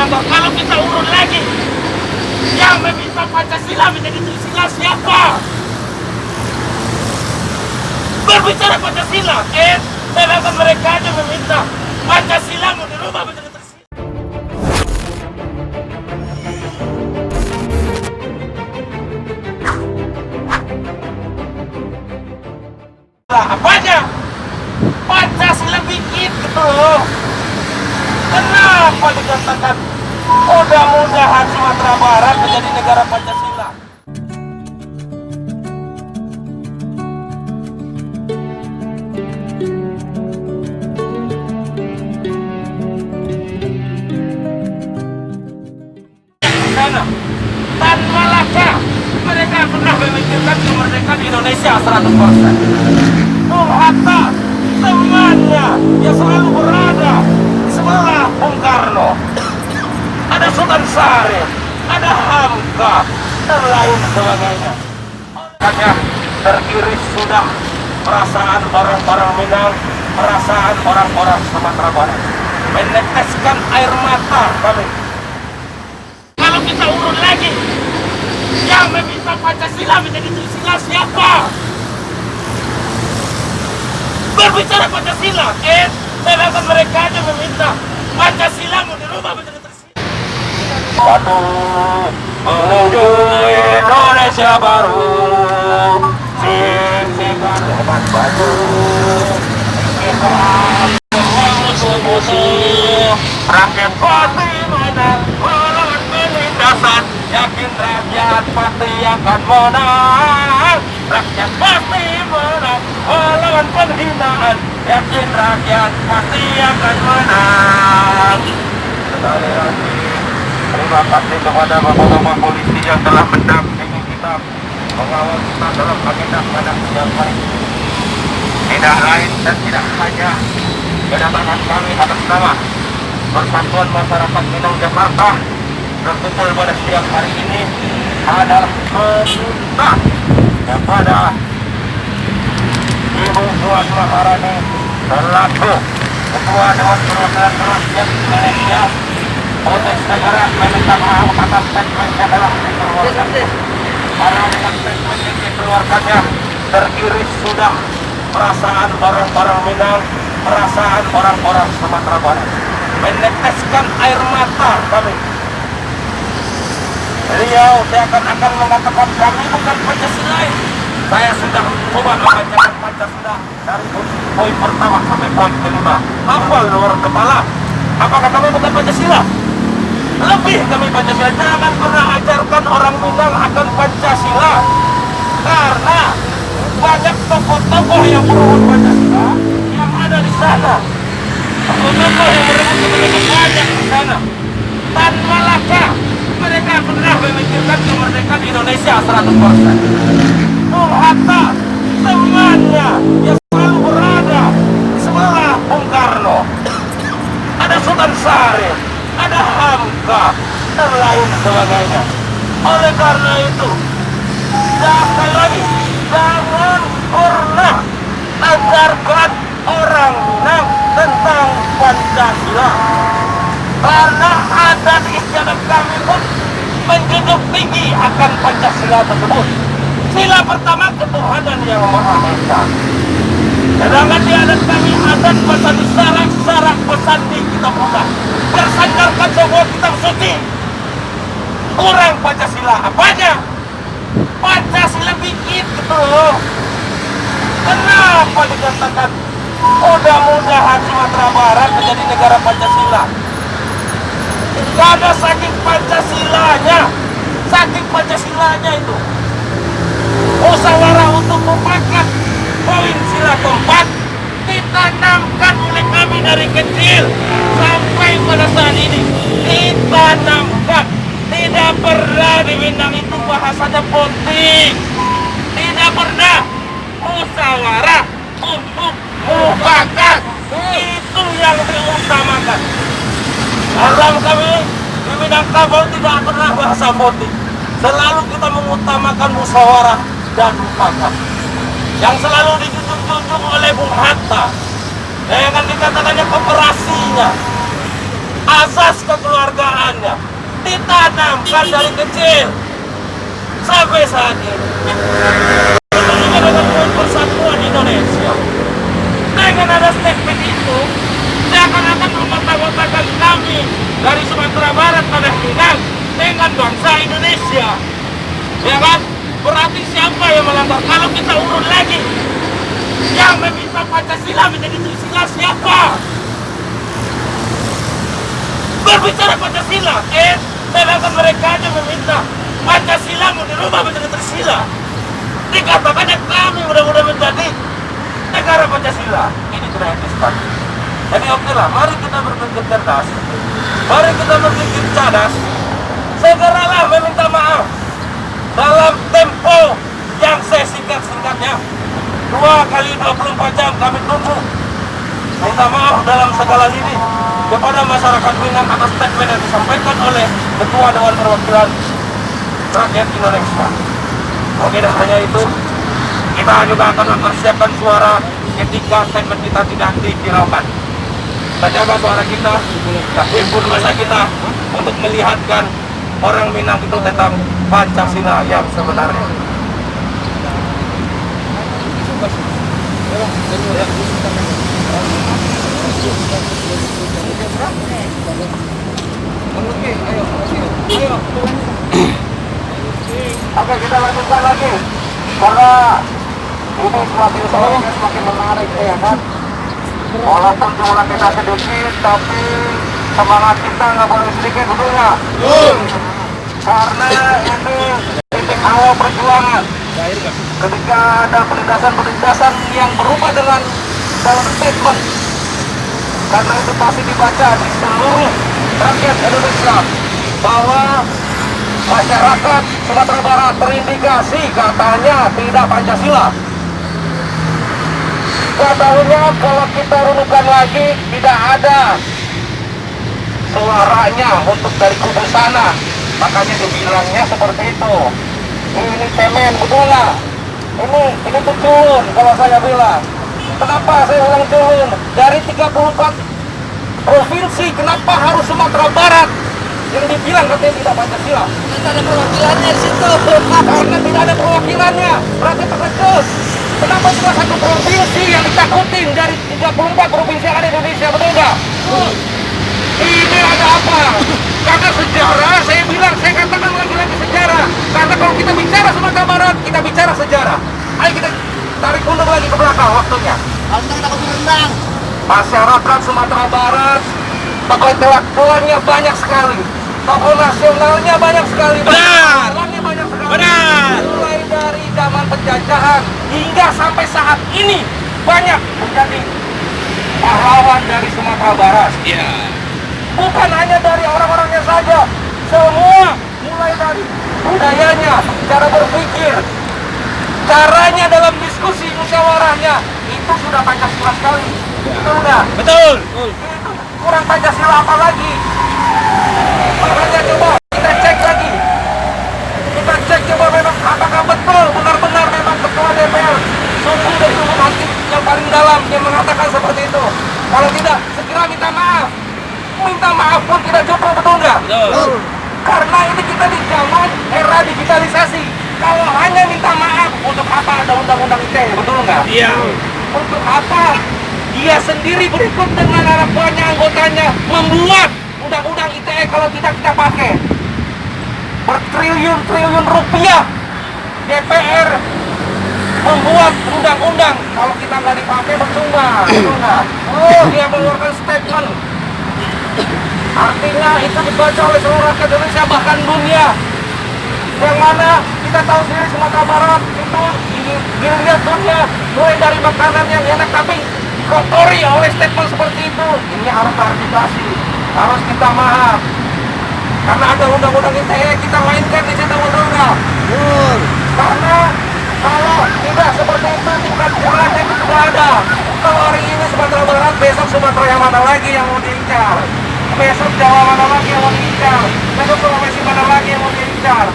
Senator. Kalau kita urut lagi, yang meminta Pancasila menjadi Trisila siapa? Berbicara Pancasila, sedangkan mereka aja meminta Pancasila mau dirubah menjadi Trisila. Apanya? Pancasila bikin gitu loh. Kenapa dikatakan mudah-mudahan Sumatera Barat menjadi negara Pancasila? Sana, Tan Malaka, mereka pernah memikirkan kemerdekaan Indonesia 100%. Bung Hatta, temannya yang selalu berada di sebelah Bung Karno. Ada Sultan Syarif, ada Hamka, dan lain sebagainya. Hanya teriris sudah perasaan orang-orang Minang, perasaan orang-orang Sumatera Barat. Meneteskan air mata kami. Kalau kita urut lagi, yang meminta Pancasila menjadi Trisila siapa? Berbicara Pancasila, sedangkan mereka aja meminta Pancasila mau dirubah menjadi Trisila. Batu menuju Indonesia baru, sing-singan lebat batu, kita semua musuh-musuh, rakyat pasti menang melawan penindasan, yakin rakyat pasti akan menang, rakyat pasti menang melawan penghinaan, yakin rakyat pasti akan menang. Sekali lagi terima kasih kepada bapak-bapak polisi yang telah mendampingi kita, mengawal kita dalam agenda siang hari ini. Tidak lain dan tidak hanya kedatangan kami atas nama Persatuan Masyarakat Minang Jakarta berkumpul pada siang hari ini adalah meminta kepada Ibu Puan Maharani selaku Ketua Dewan Perwakilan Rakyat Indonesia untuk segera meminta maaf atas statementnya dalam dikeluarkan. Karena dengan statement yang dikeluarkannya teriris sudah perasaan orang-orang Minang, perasaan orang-orang Sumatera Barat. Meneteskan air mata kami. Beliau seakan-akan mengatakan kami bukan Pancasilais. Saya sudah coba membacakan Pancasila dari poin pertama sampai poin kelima. Hafal luar kepala. Apakah kami bukan Pancasila? Lebih kami Pancasila. Jangan pernah ajarkan orang Minang akan Pancasila. Karena banyak tokoh-tokoh yang merebut Pancasila yang ada di sana. Tokoh-tokoh yang merebut kemerdekaan banyak di sana. Tan Malaka, mereka pernah memikirkan kemerdekaan Indonesia 100%. Bung Hatta, temannya yang selalu berada di sebelah Bung Karno. Ada Sultan Syarif, ada Hamka, dan lain sebagainya. Oleh karena itu, sekali lagi, jangan pernah ajarkan orang Minang tentang Pancasila. Karena adat istiadat kami pun menjunjung tinggi akan Pancasila tersebut. Sila pertama ketuhanan yang Maha Esa. Sedangkan di adat kami adat pesan syarak pesan di kitab muda tersandarkan semua kitab suci. Kurang Pancasila apanya? Pancasila bikin gitu loh. Kenapa dikatakan mudah-mudahan Sumatera Barat menjadi negara Pancasila? Karena saking Pancasilanya itu musyawarah untuk mufakat poin sila keempat ditanamkan oleh kami dari kecil sampai pada saat ini. Ditanamkan, tidak pernah di Minang itu bahasanya politik, tidak pernah musyawarah untuk mufakat, itu yang diutamakan. Dalam kami di Minangkabau tidak pernah bahasa politik, selalu kita mengutamakan musyawarah dan mufakat yang selalu dijunjung oleh Bung Hatta. Jangan dikatakannya kooperasinya. asas kekeluargaannya ditanamkan dari kecil sampai saat ini. Tentunya dengan poin persatuan Indonesia. Dengan ada statement itu, seakan-akan mematah-matahkan kami dari Sumatera Barat Tanah Minang dengan bangsa Indonesia. Ya kan? Berarti siapa yang melanggar? Kalau kita urut lagi, yang meminta Pancasila menjadi Trisila siapa? Berbicara Pancasila, sedangkan mereka aja meminta Pancasila mau dirubah menjadi Trisila. Dikatakannya kami mudah-mudahan menjadi negara Pancasila. Ini tidak etis, Pak. Jadi oke lah, mari kita berpikir cerdas, mari kita berpikir cadas, segeralah meminta maaf dalam tempo yang sesingkat-singkatnya. 2 kali 24 jam kami tunggu. Minta maaf dalam segala lini kepada masyarakat Minang atas statement yang disampaikan oleh Ketua Dewan Perwakilan Rakyat Indonesia. Oke, dan hanya itu, kita juga akan mempersiapkan suara ketika statement kita tidak dihiraukan. Kita jaga suara kita, kita himpun masa kita untuk melihatkan orang Minang itu tentang Pancasila yang sebenarnya. Oke, kita lanjutkan lagi karena ini semakin menarik ya kan. Walaupun jumlah kita sedikit, tapi semangat kita nggak boleh sedikit, betul nggak? Karena ini titik awal perjuangan. Ketika ada penindasan yang berupa dengan dalam statement, karena itu pasti dibaca di seluruh rakyat Indonesia bahwa masyarakat Sumatera Barat terindikasi katanya tidak Pancasila. Katanya kalau kita runukan lagi tidak ada suaranya untuk dari kubu sana, makanya dibilangnya seperti itu. Ini cemen, betul nggak? Ini tuh culun kalau saya bilang. Kenapa saya bilang culun? Dari 34 provinsi, kenapa harus Sumatera Barat yang dibilang katanya tidak Pancasila? Tidak ada perwakilannya di situ. Karena tidak ada perwakilannya, berarti terkejut. Kenapa cuma satu provinsi yang ditakutin dari 34 provinsi yang ada di Indonesia, betul nggak? Ini ada apa? Karena sejarah, saya katakan lagi sejarah. Karena kalau kita bicara Sumatera Barat, kita bicara sejarah. Ayo kita tarik mundur lagi ke belakang waktunya. Masyarakat Sumatera Barat, tokoh intelektualnya banyak sekali, tokoh nasionalnya banyak sekali, Benar. banyak sekali. Benar. Mulai dari zaman penjajahan hingga sampai saat ini banyak menjadi pahlawan dari Sumatera Barat. Iya. Bukan hanya dari orang-orangnya saja, semua mulai dari budayanya, cara berpikir, caranya dalam diskusi musyawarahnya itu sudah Pancasila sekali. Betul nggak? Betul. Itu kurang Pancasila apa lagi? Makanya coba kita cek lagi. Kita cek coba memang apakah betul benar-benar memang ketua DPR sungguh dari lubuk hati yang paling dalam yang mengatakan seperti itu. Kalau tidak, segera minta maaf. Minta maaf pun tidak cukup, betul nggak? Betul. Karena ini kita di zaman era digitalisasi. Kalau hanya minta maaf, untuk apa ada undang-undang ITE, betul nggak? Iya. Untuk apa dia sendiri berikut dengan anak buahnya anggotanya membuat undang-undang ITE kalau tidak kita pakai? Bertriliun-triliun rupiah DPR membuat undang-undang, kalau kita nggak dipakai percuma, betul nggak? Oh, dia mengeluarkan statement. Artinya itu dibaca oleh seluruh rakyat Indonesia bahkan dunia. Yang mana kita tahu sendiri Sumatera Barat itu dilihat dunia mulai dari makanan yang enak tapi dikotori oleh statement seperti itu. Ini harus klarifikasi, harus kita maaf. Karena ada undang-undang ITE kita mainkan di situ, betul nggak? Karena kalau tidak seperti itu bukan jumlahnya itu sudah ada. Kalau hari ini Sumatera Barat, besok Sumatera yang mana lagi yang mau diincar? Besok Jawa mana lagi yang mau diincar? Besok Sulawesi mana lagi yang mau diincar?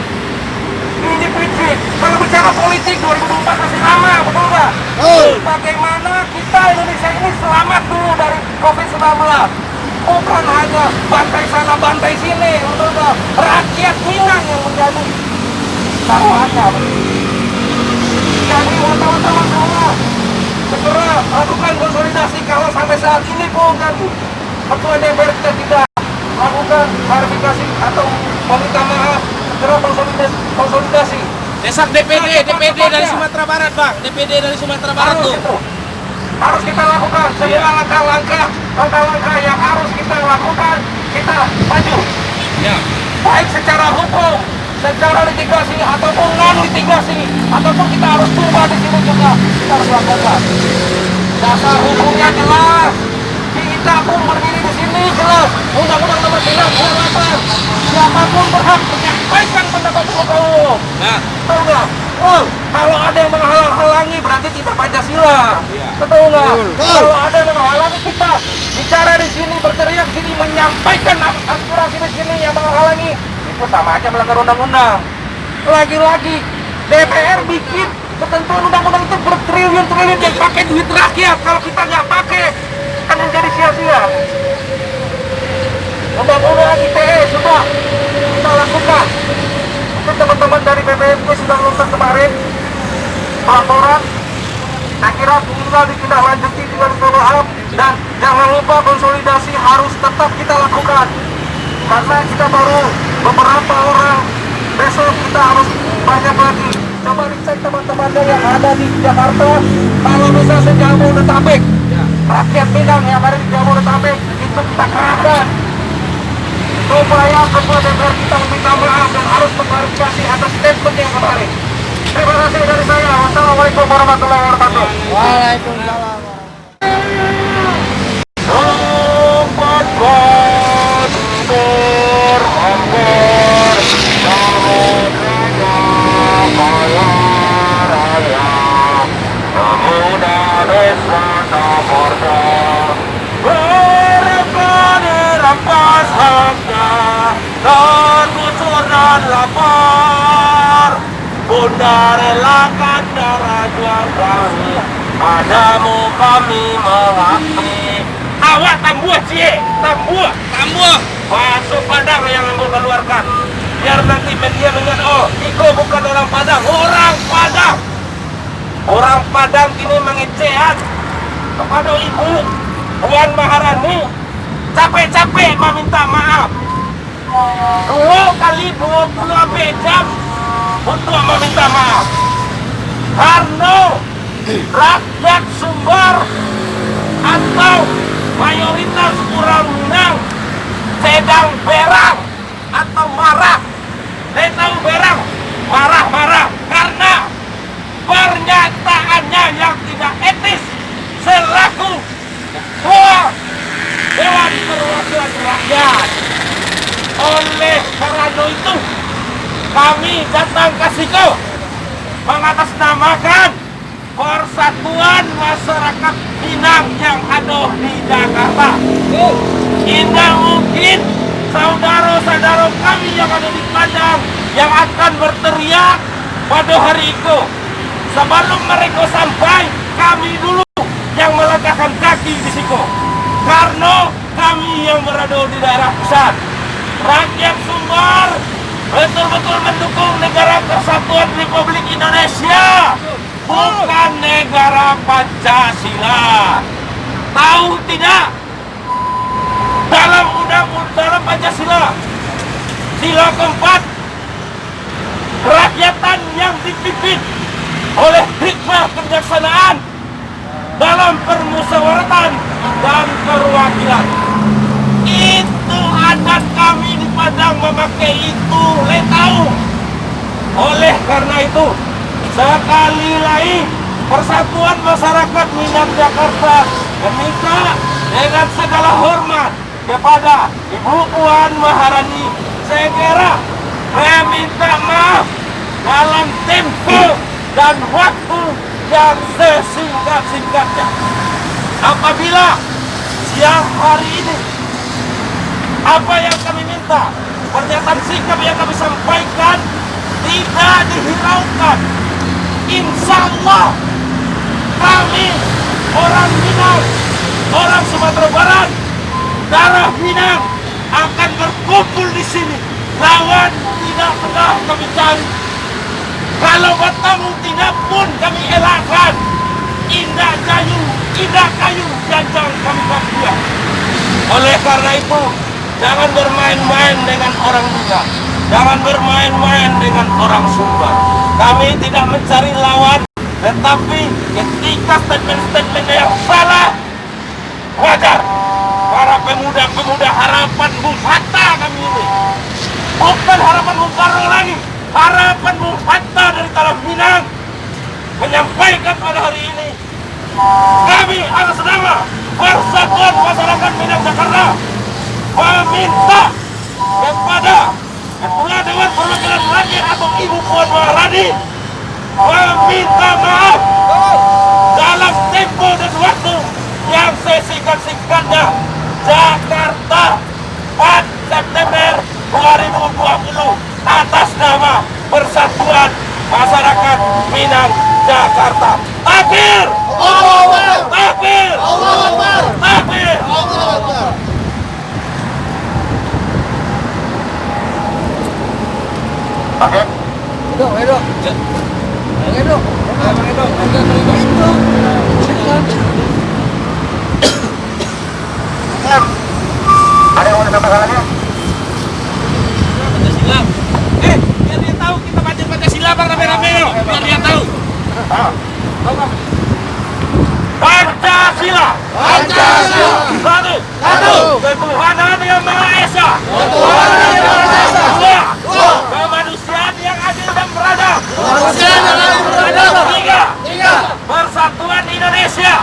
Ini prinsip. Kalau bicara politik 2024 masih lama, betul nggak? Bagaimana kita Indonesia ini selamat dulu dari COVID-19? bukan hanya bantai sana bantai sini, betul. Rakyat Minang yang menjadi taruhannya. Jadi wartawan semua segera lakukan konsolidasi. Kalau sampai saat ini pun kan Ketua DPR kita tidak lakukan klarifikasi atau meminta maaf, segera konsolidasi. Desak DPD dari Sumatera Barat, Bang. DPD dari Sumatera Barat Harus tuh. itu. Harus kita lakukan segala langkah-langkah yang harus kita lakukan, kita maju. Ya. Baik secara hukum, secara litigasi ataupun non litigasi, ataupun kita harus coba di sini juga kita harus lakukan. Dasar hukumnya jelas. Kita pun berdiri di sini jelas. Undang-Undang Nomor 98. Siapapun berhak menyampaikan pendapat hukum. Nah, Betul nggak? Oh, kalau ada yang menghalang-halangi berarti kita Pancasila. Iya. Betul nggak? Kalau ada yang menghalangi kita bicara di sini, berteriak di sini, menyampaikan aspirasi di sini yang menghalangi, itu sama aja melanggar undang-undang. Lagi-lagi DPR bikin ketentuan undang-undang itu bertriliun-triliun yang pakai duit rakyat. Kalau kita nggak pakai, kan menjadi sia-sia. Undang-undang ITE sudah kita lakukan. Teman-teman dari BPMP sudah lulus kemarin pelaporan. Saya kira tinggal ditindaklanjuti dengan follow up, dan jangan lupa konsolidasi harus tetap kita lakukan karena kita baru beberapa orang, besok kita harus banyak lagi. Coba dicek teman-temannya yang ada di Jakarta, kalau bisa se-Jabodetabek, rakyat Minang yang ada di Jabodetabek itu kita kerahkan supaya Ketua DPR kita meminta maaf dan harus mengklarifikasi atas statement yang kemarin. Terima kasih dari saya. Wassalamualaikum warahmatullahi wabarakatuh. Waalaikumsalam. Bunda relakan darah jual kami, padamu kami mengabdi. Awak tambuh cie, tambuh. Masuk Padang yang kamu keluarkan. Biar nanti media mengingat, oh, Iko bukan orang Padang, orang Padang. Orang Padang ini mengecehan kepada Ibu Puan Maharani. Capek-capek meminta maaf. 2 kali 20 jam untuk meminta maaf. Karena rakyat Sumbar atau mayoritas orang Minang sedang berang atau marah. Saya tahu berang, marah-marah karena pernyataannya yang tidak etis selaku ketua Dewan Perwakilan Rakyat. Oleh karena itu kami datang ke situ mengatasnamakan Persatuan Masyarakat Minang yang ada di Jakarta. Tidak mungkin saudara-saudara kami yang ada di Padang yang akan berteriak pada hari itu. Sebelum mereka sampai, kami dulu yang meletakkan kaki di situ. Karena kami yang berada di daerah pusat. Rakyat Sumbar betul-betul mendukung negara kesatuan Republik Indonesia, bukan negara Pancasila. Tahu tidak? Dalam undang-undang Pancasila, sila keempat, kerakyatan yang dipimpin oleh hikmah kebijaksanaan dalam permusyawaratan dan perwakilan. Itu adat kami di Padang memakai itu, tahu. Oleh karena itu, sekali lagi Persatuan Masyarakat Minang Jakarta meminta dengan segala hormat kepada Ibu Puan Maharani segera meminta maaf dalam tempo dan waktu yang sesingkat-singkatnya. Apabila siang hari ini apa yang kami minta, pernyataan sikap yang kami sampaikan tidak dihiraukan, insya Allah kami orang Minang, orang Sumatera Barat darah Minang akan berkumpul di sini. Lawan tidak pernah kami cari. Kalau bertemu tidak pun kami elakkan. Indah kayu, jangan kami bangga. Oleh karena itu, jangan bermain-main dengan orang Minang. Jangan bermain-main dengan orang Sumba. Kami tidak mencari lawan, tetapi ketika statement-statement yang salah, wajar. Para pemuda-pemuda harapan Bung Hatta kami ini. Bukan harapan Bung Karno lagi. Harapan Bung Hatta dari Tanah Minang menyampaikan pada hari ini. Kami atas nama Persatuan Masyarakat Minang Jakarta meminta kepada Ketua Dewan Perwakilan Rakyat atau Ibu Puan Maharani meminta maaf dalam tempo dan waktu yang sesingkat-singkatnya. Jakarta 4 September 2020 atas nama Persatuan Masyarakat Minang Jakarta. Takbir! Takbir! Takbir! Oke. Ada yang mau ditambahkan lagi? Pancasila. Biar dia tahu kita baca Pancasila bang rame-rame yuk. Biar dia tahu. Pancasila. Pancasila. Satu. Ketuhanan yang Maha Esa. Dua. Kemanusiaan yang adil dan beradab. Tiga. Persatuan Indonesia.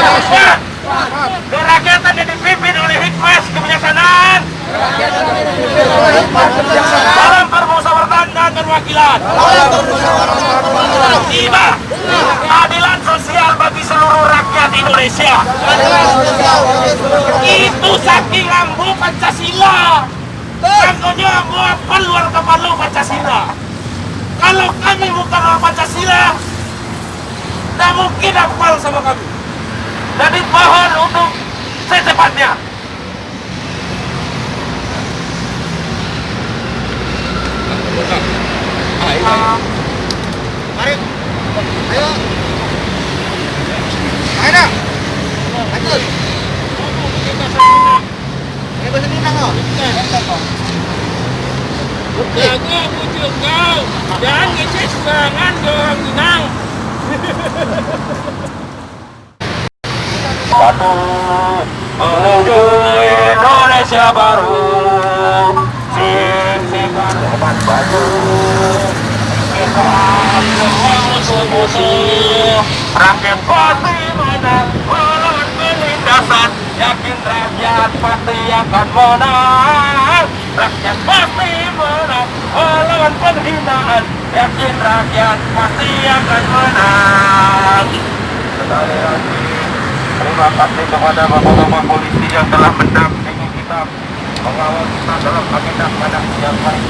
Empat. Kerakyatan yang dipimpin oleh hikmah kebijaksanaan dalam permusyawaratan dan perwakilan. Lima. Keadilan sosial bagi seluruh rakyat Indonesia. Itu saking ambu Pancasila. Contohnya ambu apa luar kepala Pancasila. Kalau kami bukan orang Pancasila, tidak mungkin hafal sama kami. Jadi mohon untuk secepatnya. Mari. Ayo. Ayo. Lanjut. Ini bahasa Minang loh. Jaga bujuk kau. Jangan ngecek serangan ke orang Minang. Satu menuju Indonesia baru. Singkat hebat baju. Kita musuh-musuh. Rakyat pasti menang melawan penindasan. Yakin rakyat pasti akan menang. Rakyat pasti menang melawan penghinaan. Yakin rakyat pasti akan menang. Sekali lagi, terima kasih kepada bapak-bapak polisi yang telah mendampingi kita, mengawal kita dalam agenda pada siang hari.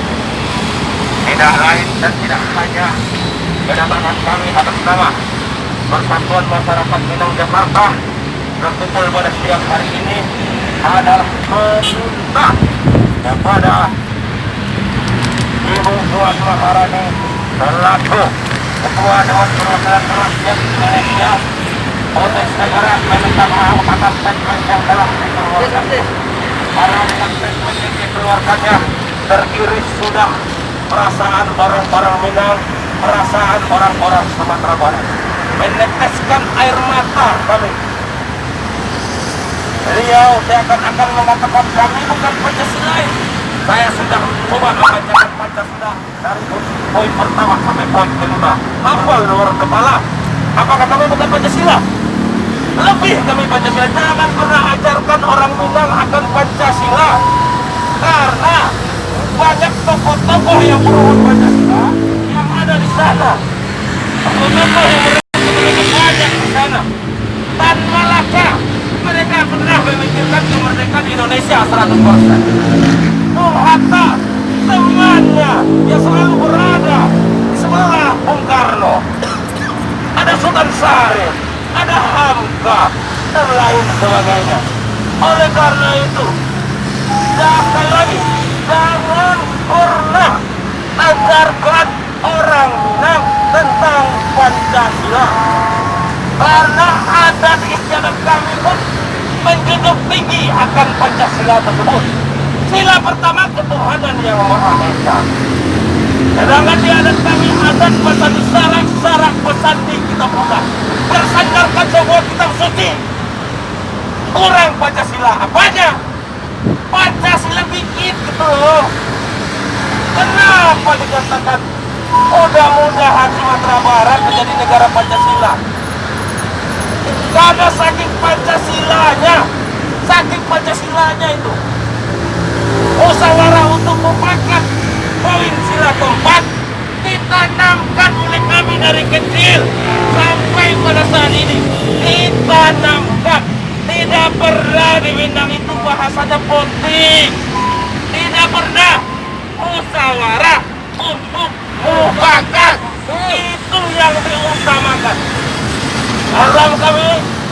Tidak lain dan tidak hanya kedatangan kami atas nama Persatuan Masyarakat Minang Jakarta berkumpul pada siang hari ini adalah meminta kepada Ibu Puan Maharani selaku Ketua Dewan Perwakilan Rakyat Indonesia Polres Negara meminta maaf atas statement yang telah dikeluarkan. Karena statement yang dikeluarkannya teriris sudah perasaan orang-orang Minang, perasaan orang-orang Sumatera Barat, meneteskan air mata kami. Beliau seakan-akan mengatakan kami bukan Pancasila. Saya sudah coba membacakan Pancasila dari poin pertama sampai poin kelima. Hafal luar kepala. Apakah kami bukan Pancasila? Lebih kami Pancasila. Jangan pernah ajarkan orang Minang akan Pancasila. Karena banyak tokoh-tokoh yang merupakan Pancasila yang ada di sana. Tokoh-tokoh yang banyak di sana. Dan Malaka mereka pernah memikirkan kemerdekaan Indonesia 100%. Bung Hatta temannya yang selalu berada di sebelah Bung Karno. Ada Sultan Syarif, ada Hamka dan lain sebagainya. Oleh karena itu, sekali lagi, jangan pernah ajarkan orang Minang tentang Pancasila. Karena adat istiadat kami pun menjunjung tinggi akan Pancasila tersebut. Sila pertama, ketuhanan yang Maha Esa. Sedangkan di adat kami, adat pesan sarak pesandi kita buka, bersandarkan sebuah kitab suci. Kurang Pancasila apanya? Pancasila bikin gitu loh. Kenapa dikatakan mudah-mudahan Sumatera Barat menjadi negara Pancasila? Karena saking Pancasilanya itu, musyawarah untuk mufakat poin sila keempat ditanamkan oleh kami dari kecil sampai pada saat ini. Ditanamkan. Tidak pernah di Minang itu bahasanya politik. Tidak pernah musyawarah untuk mufakat. Itu yang diutamakan. Dalam kami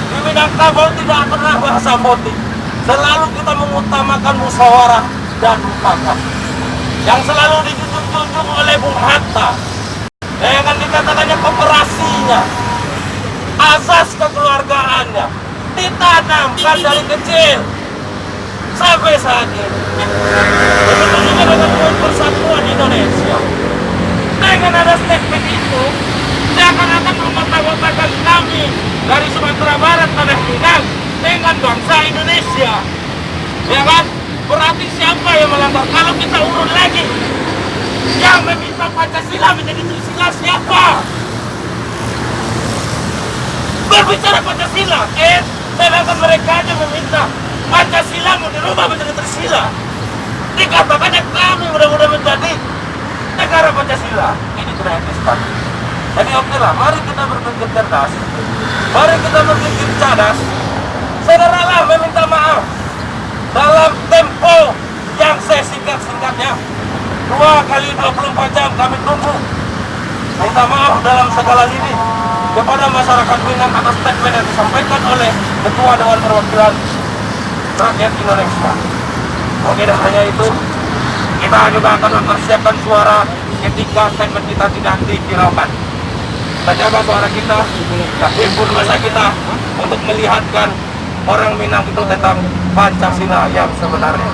di Minangkabau tidak pernah bahasa politik. Selalu kita mengutamakan musyawarah dan mufakat. Yang selalu dijunjung oleh Bung Hatta. Dengan dikatakannya kooperasinya, asas kekeluargaannya ditanamkan dari kecil sampai saat ini. Begitu juga dengan persatuan Indonesia. Dengan ada statement itu, seakan-akan mematah-matahkan kami dari Sumatera Barat tanah Minang dengan bangsa Indonesia. Ya kan? Berarti siapa yang melanggar? Kalau kita urut lagi, yang meminta Pancasila menjadi Trisila siapa? Berbicara Pancasila, sedangkan mereka aja meminta Pancasila mau dirubah menjadi Trisila. Dikatakannya kami mudah-mudahan menjadi negara Pancasila. Ini tidak etis, Pak. Jadi oke lah, mari kita berpikir cerdas, mari kita berpikir cadas, segeralah meminta maaf dalam tempo yang sesingkat-singkatnya. 2 kali 24 jam kami tunggu. Minta maaf dalam segala lini kepada masyarakat Minang atas statement yang disampaikan oleh Ketua Dewan Perwakilan Rakyat Indonesia. Oke, dan hanya itu, kita juga akan mempersiapkan suara ketika statement kita tidak dihiraukan. Kita jaga suara kita, kita himpun masa kita untuk melihatkan orang Minang itu tentang Pancasila yang sebenarnya.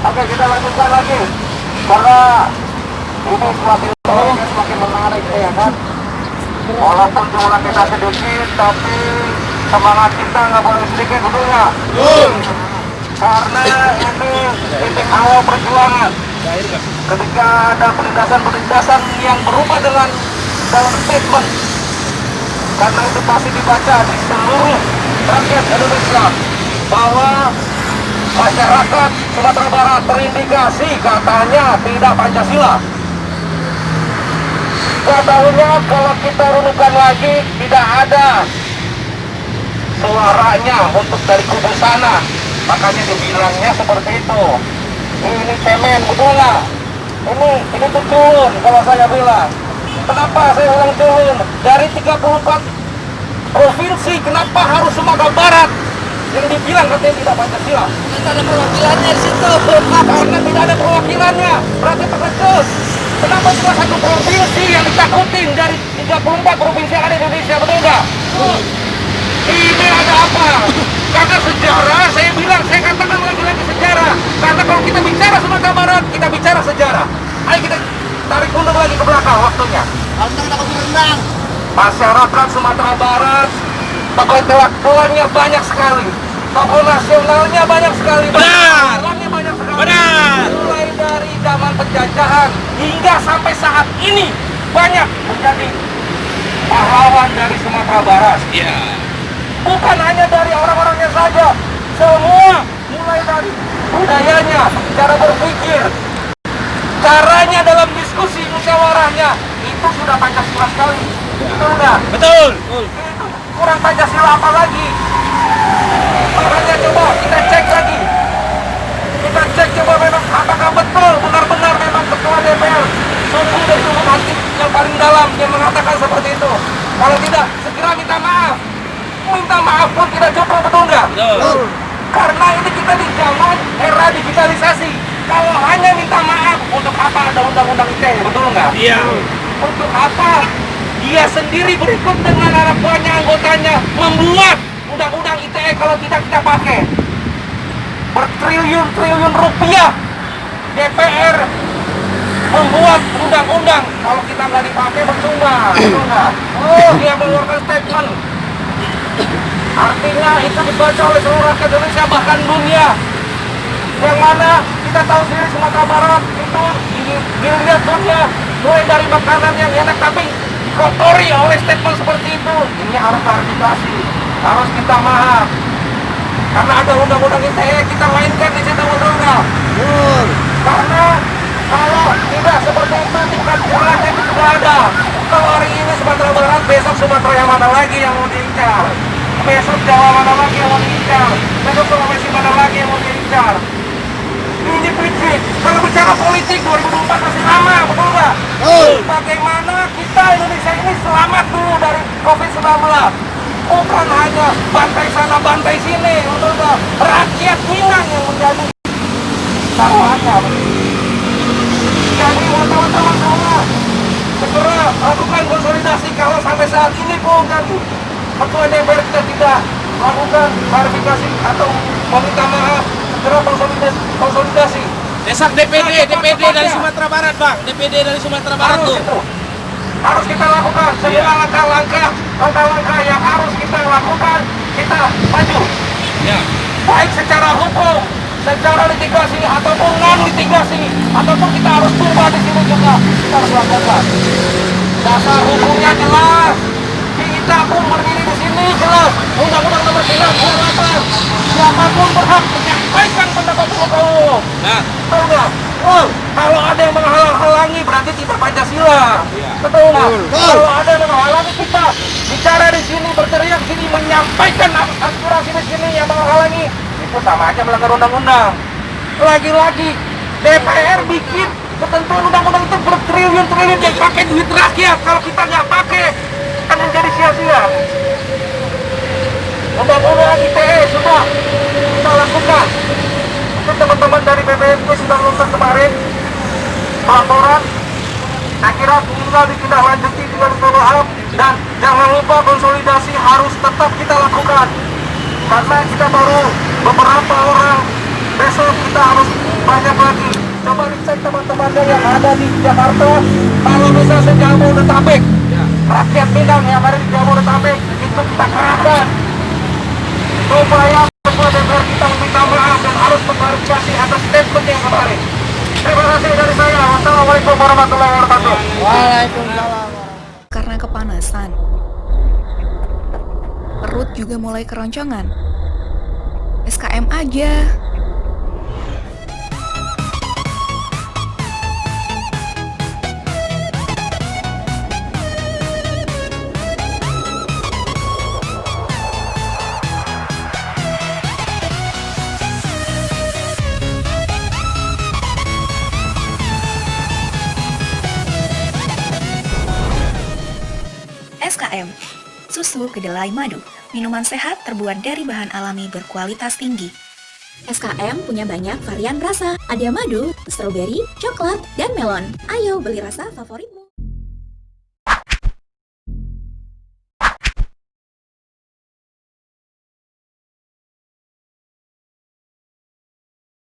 Oke, kita lanjutkan lagi karena ini semakin menarik ya kan. Walaupun jumlah kita sedikit, tapi semangat kita nggak boleh sedikit tentunya. Karena ini titik awal perjuangan. Ketika ada penindasan yang berupa dengan dalam statement, karena itu pasti dibaca di seluruh rakyat Indonesia bahwa masyarakat Sumatera Barat terindikasi katanya tidak Pancasila. Ketahuinya kalau kita runutkan lagi tidak ada suaranya untuk dari kubu sana, makanya dibilangnya seperti itu. Ini cemen, betul nggak? Ini tuh culun kalau saya bilang. Kenapa saya bilang culun? Dari 34 provinsi, kenapa harus Sumatera Barat yang dibilang katanya tidak Pancasila? Tidak ada perwakilannya di situ. Karena tidak ada perwakilannya, berarti terkejut. Kenapa cuma satu provinsi yang ditakutin dari 34 provinsi yang ada di Indonesia, betul nggak? Ini ada apa? Karena sejarah, saya katakan lagi sejarah. Karena kalau kita bicara Sumatera Barat, kita bicara sejarah. Ayo kita tarik mundur lagi ke belakang waktunya. Masyarakat Sumatera Barat, tokoh intelektualnya banyak sekali, tokoh nasionalnya banyak sekali, Benar. banyak sekali. Benar. Mulai dari zaman penjajahan hingga sampai saat ini banyak menjadi pahlawan dari Sumatera Barat. Ya. Bukan hanya dari orang-orangnya saja, semua mulai dari budayanya, cara berpikir, caranya dalam diskusi musyawarahnya itu sudah Pancasila sekali. Betul nggak? Betul. Itu kurang Pancasila apa lagi? Makanya coba kita cek lagi betul, benar-benar memang ketua DPR sungguh dari lubuk hati yang paling dalam yang mengatakan seperti itu. Kalau tidak, segera minta maaf. Minta maaf pun tidak cukup, betul nggak? Betul. Karena ini kita di zaman era digitalisasi. Kalau hanya minta maaf, untuk apa ada undang-undang ITE, betul nggak? Iya. Untuk apa dia sendiri berikut dengan anak buahnya anggotanya membuat undang-undang ITE kalau tidak kita pakai? Bertriliun-triliun rupiah DPR membuat undang-undang, kalau kita nggak dipakai percuma, betul nggak? Oh, dia mengeluarkan statement. Artinya itu dibaca oleh seluruh rakyat Indonesia bahkan dunia. Yang mana kita tahu sendiri Sumatera Barat itu dilihat dunia mulai dari makanan yang enak tapi dikotori oleh statement seperti itu. Ini harus klarifikasi, harus kita maaf. Karena ada undang-undang ITE kita mainkan di situ, betul nggak? Karena kalau tidak seperti itu tingkat jelasnya itu sudah ada. Kalau hari ini Sumatera Barat, besok Sumatera yang mana lagi yang mau diincar? Besok Jawa mana lagi yang mau diincar? Besok Sulawesi mana lagi yang mau diincar? Ini prinsip. Kalau bicara politik 2024 masih lama, betul nggak? Bagaimana kita Indonesia ini selamat dulu dari COVID-19? Bukan hanya bantai sana bantai sini, betul nggak? Rakyat Minang yang menjadi taruhannya. Jadi wartawan semua segera lakukan konsolidasi. Kalau sampai saat ini pun ketua DPR kita tidak melakukan klarifikasi atau meminta maaf, segera konsolidasi. Desak DPD dari Sumatera Barat, Bang. DPD dari Sumatera Barat tuh. Harus kita lakukan semua langkah-langkah yang harus kita lakukan, kita maju. Ya. Baik secara hukum, secara litigasi ataupun non litigasi, ataupun kita harus turba di sini juga kita harus lakukan. Dasar hukumnya jelas, kita pun berdiri di sini jelas. Undang-Undang Nomor 98, siapapun berhak menyampaikan pendapat hukum. Nah, Betul nggak? Kalau ada yang menghalang-halangi berarti tidak Pancasila. Betul nggak? Kalau ada yang menghalangi kita bicara di sini, berteriak di sini, menyampaikan aspirasi di sini yang menghalangi, itu sama aja melanggar undang-undang. Lagi-lagi DPR bikin ketentuan undang-undang itu bertriliun-triliun yang pakai duit rakyat. Kalau kita nggak pakai, kan menjadi sia-sia. Undang-undang ITE sudah kita lakukan. Mungkin teman-teman dari BPNP sudah nonton kemarin laporan. Saya kira tinggal ditindaklanjuti dengan follow up, dan jangan lupa konsolidasi harus tetap kita lakukan. Karena kita baru beberapa orang, besok kita harus banyak lagi. Coba dicek teman-teman yang ada di Jakarta, kalau bisa sejabodetabek, rakyat Minang yang ada di Jabodetabek itu kita kerahkan supaya ketua DPR kita meminta maaf dan harus mengklarifikasi atas statement yang kemarin. Terima kasih dari saya. Wassalamualaikum warahmatullahi wabarakatuh. Waalaikumsalam. Karena kepanasan, perut juga mulai keroncongan. SKM aja. SKM, susu kedelai madu, minuman sehat terbuat dari bahan alami berkualitas tinggi. SKM punya banyak varian rasa, ada madu, stroberi, coklat, dan melon. Ayo beli rasa favoritmu.